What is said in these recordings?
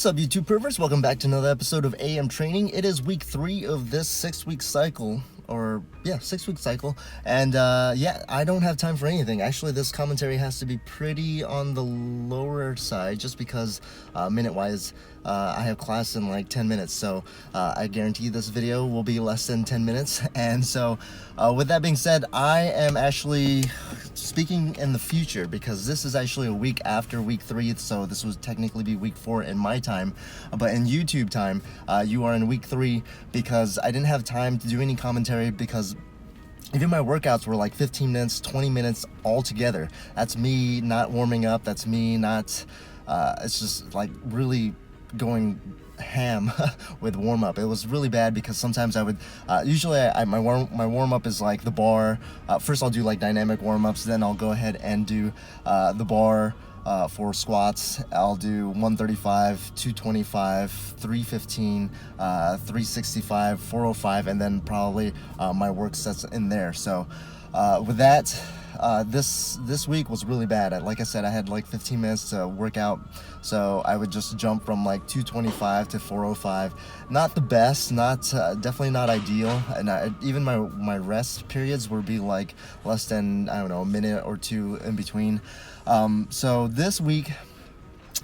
What's up, YouTube perverts? Welcome back to another episode of AM Training. It is week 3 of this 6-week cycle, or 6-week cycle, and I don't have time for anything. Actually, this commentary has to be pretty on the lower side, just because minute-wise, I have class in like 10 minutes, so I guarantee this video will be less than 10 minutes. And so, with that being said, I am actually speaking in the future, because this is actually a week after week 3, so this would technically be week 4 in my time, but in YouTube time, you are in week 3, because I didn't have time to do any commentary, because even my workouts were like 15 minutes, 20 minutes all together. That's me not warming up, that's me not, it's just like really going ham with warm-up. It was really bad, because sometimes I would usually my warm-up is like the bar. First I'll do like dynamic warm-ups, then I'll go ahead and do the bar for squats. I'll do 135, 225, 315, 365, 405, and then probably my work sets in there. So with that, this week was really bad. Like I said, I had like 15 minutes to work out, so I would just jump from like 225 to 405. Not the best, not definitely not ideal, and even my rest periods would be like less than, I don't know, a minute or two in between. So this week,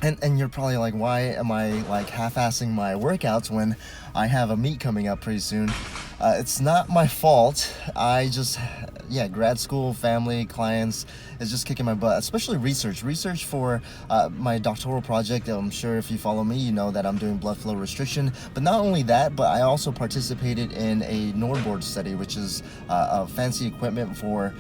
and you're probably like, why am I like half-assing my workouts when I have a meet coming up pretty soon? It's not my fault. I just, grad school, family, clients is just kicking my butt, especially research for my doctoral project. I'm sure if you follow me, you know that I'm doing blood flow restriction. But not only that, but I also participated in a Nordboard study, which is a fancy equipment for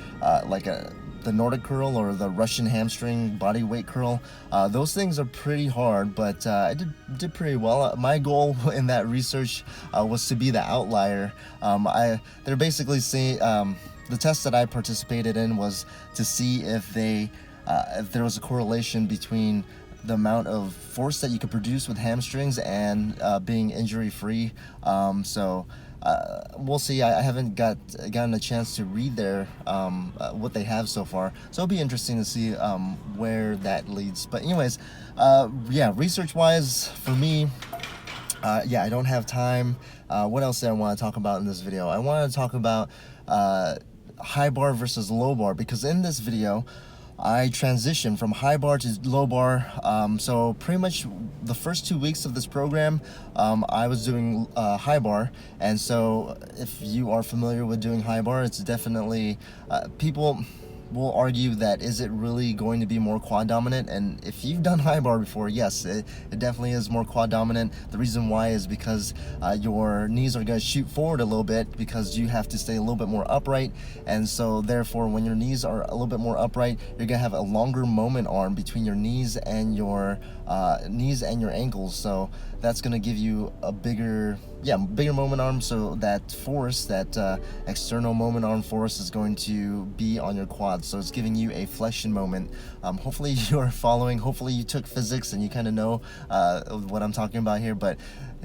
the Nordic curl or the Russian hamstring body weight curl. Those things are pretty hard, but I did pretty well. My goal in that research was to be the outlier. They're basically saying, the test that I participated in was to see if there was a correlation between the amount of force that you could produce with hamstrings and being injury free. We'll see. I haven't gotten a chance to read what they have so far, so it'll be interesting to see where that leads. But anyways, research wise for me, I don't have time. What else did I want to talk about in this video? I want to talk about Highbar versus Lowbar, because in this video I transitioned from Highbar to Lowbar. So pretty much the first 2 weeks of this program, I was doing Highbar, and so if you are familiar with doing Highbar, it's definitely people will argue that, is it really going to be more quad dominant? And if you've done Highbar before, yes, it definitely is more quad dominant. The reason why is because your knees are going to shoot forward a little bit, because you have to stay a little bit more upright, and so therefore when your knees are a little bit more upright, you're going to have a longer moment arm between your knees and your ankles. So that's going to give you a bigger moment arm, so that force, that external moment arm force, is going to be on your quads. So it's giving you a flexion moment. Hopefully you're following, hopefully you took physics and you kind of know what I'm talking about here. But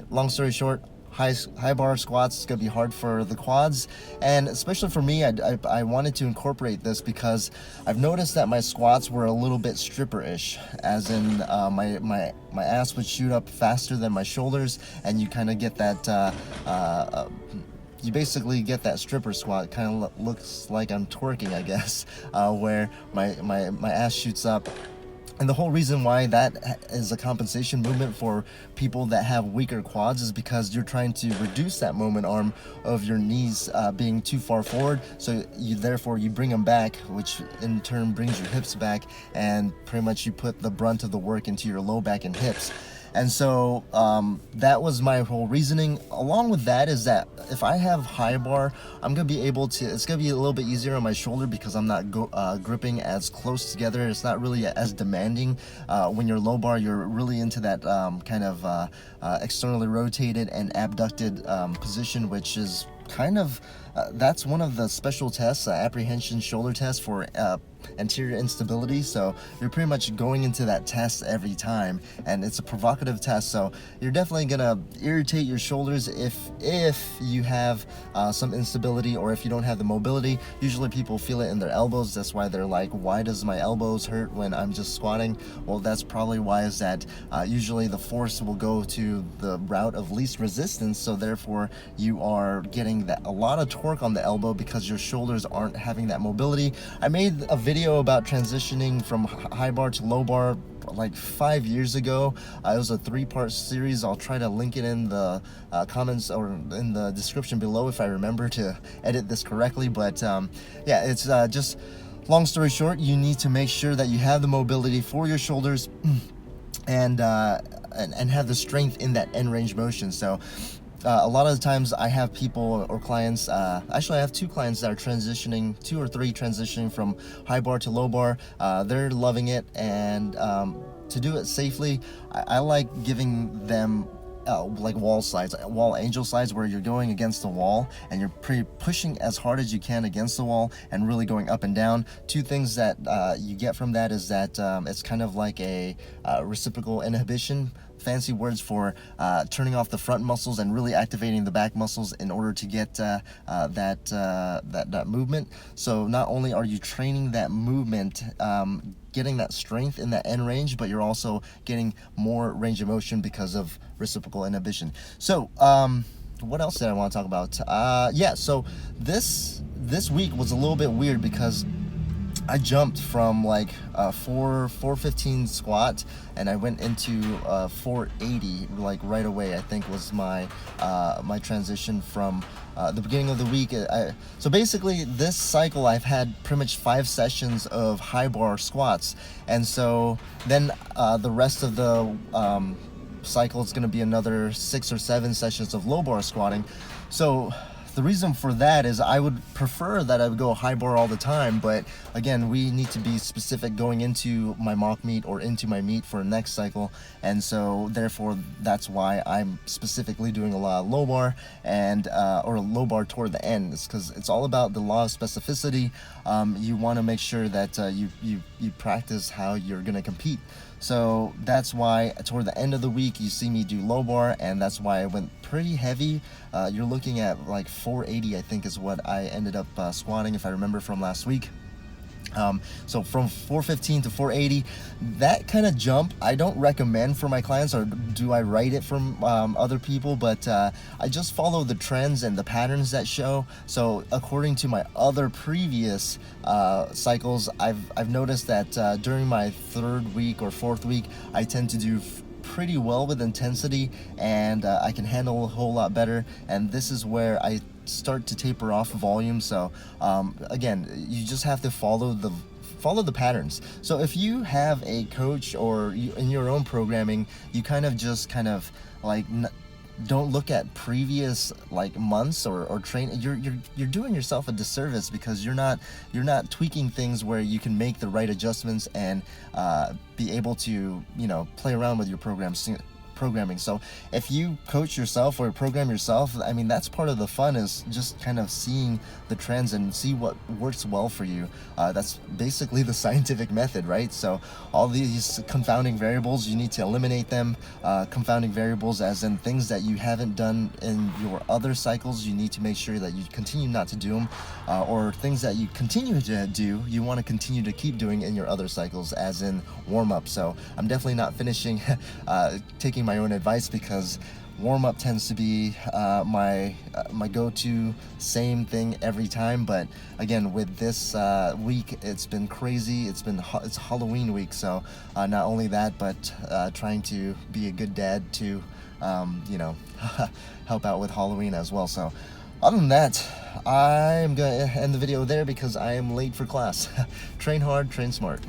long story short, high bar squats is going to be hard for the quads, and especially for me, I wanted to incorporate this because I've noticed that my squats were a little bit stripper-ish, as in my ass would shoot up faster than my shoulders, and you kind of get that you basically get that stripper squat. Kind of looks like I'm twerking, I guess, where my ass shoots up. And the whole reason why that is a compensation movement for people that have weaker quads is because you're trying to reduce that moment arm of your knees being too far forward. So therefore you bring them back, which in turn brings your hips back, and pretty much you put the brunt of the work into your low back and hips. And so that was my whole reasoning. Along with that is that if I have Highbar, I'm going to be able to, it's going to be a little bit easier on my shoulder, because I'm not gripping as close together. It's not really as demanding. When you're Lowbar, you're really into that kind of externally rotated and abducted position, which is kind of that's one of the special tests, apprehension shoulder test for anterior instability. So you're pretty much going into that test every time, and it's a provocative test, so you're definitely gonna irritate your shoulders if you have some instability, or if you don't have the mobility. Usually people feel it in their elbows. That's why they're like, why does my elbows hurt when I'm just squatting? Well, that's probably why, is that usually the force will go to the route of least resistance, so therefore you are getting a lot of torque on the elbow because your shoulders aren't having that mobility. I made a video about transitioning from high bar to low bar like 5 years ago. It was a 3-part series. I'll try to link it in the comments or in the description below if I remember to edit this correctly. But yeah, it's just long story short, you need to make sure that you have the mobility for your shoulders and have the strength in that end range motion. So a lot of the times I have people or clients, actually I have 2 clients that are transitioning, 2 or 3 transitioning from high bar to low bar. They're loving it, and to do it safely, I like giving them like wall slides, wall angel slides, where you're going against the wall and you're pushing as hard as you can against the wall and really going up and down. 2 things that you get from that is that it's kind of like a reciprocal inhibition, fancy words for turning off the front muscles and really activating the back muscles in order to get that movement. So not only are you training that movement, getting that strength in that end range, but you're also getting more range of motion because of reciprocal inhibition. So what else did I want to talk about? Yeah, so this week was a little bit weird because I jumped from like 415 squat, and I went into 480 like right away. I think was my my transition from the beginning of the week. So basically this cycle I've had pretty much 5 sessions of high bar squats, and so then the rest of the cycle is going to be another 6 or 7 sessions of low bar squatting. So the reason for that is I would prefer that I would go high bar all the time, but again, we need to be specific going into my mock meet or into my meet for next cycle, and so therefore that's why I'm specifically doing a lot of low bar and or low bar toward the end. It's because it's all about the law of specificity. You want to make sure that you practice how you're going to compete. So that's why toward the end of the week you see me do low bar, and that's why I went pretty heavy. You're looking at like 480, I think is what I ended up squatting, if I remember from last week. So from 415 to 480, that kind of jump I don't recommend for my clients, or do I write it from other people, but I just follow the trends and the patterns that show. So according to my other previous cycles, I've noticed that during my 3rd week or 4th week, I tend to do pretty well with intensity, and I can handle a whole lot better, and this is where I start to taper off volume. So again, you just have to follow the patterns. So if you have a coach or in your own programming, you kind of like don't look at previous like months or train. You're doing yourself a disservice, because you're not tweaking things where you can make the right adjustments and be able to play around with your programming. So if you coach yourself or program yourself, I mean, that's part of the fun, is just kind of seeing the trends and see what works well for you. That's basically the scientific method, right? So all these confounding variables, you need to eliminate them. Confounding variables as in things that you haven't done in your other cycles, you need to make sure that you continue not to do them, or things that you continue to do, you want to continue to keep doing in your other cycles, as in warm-up. So I'm definitely not finishing taking my own advice, because warm-up tends to be my go-to same thing every time. But again, with this week, it's been crazy. It's Halloween week, so not only that, but trying to be a good dad to help out with Halloween as well. So other than that, I'm gonna end the video there because I am late for class. Train hard, train smart.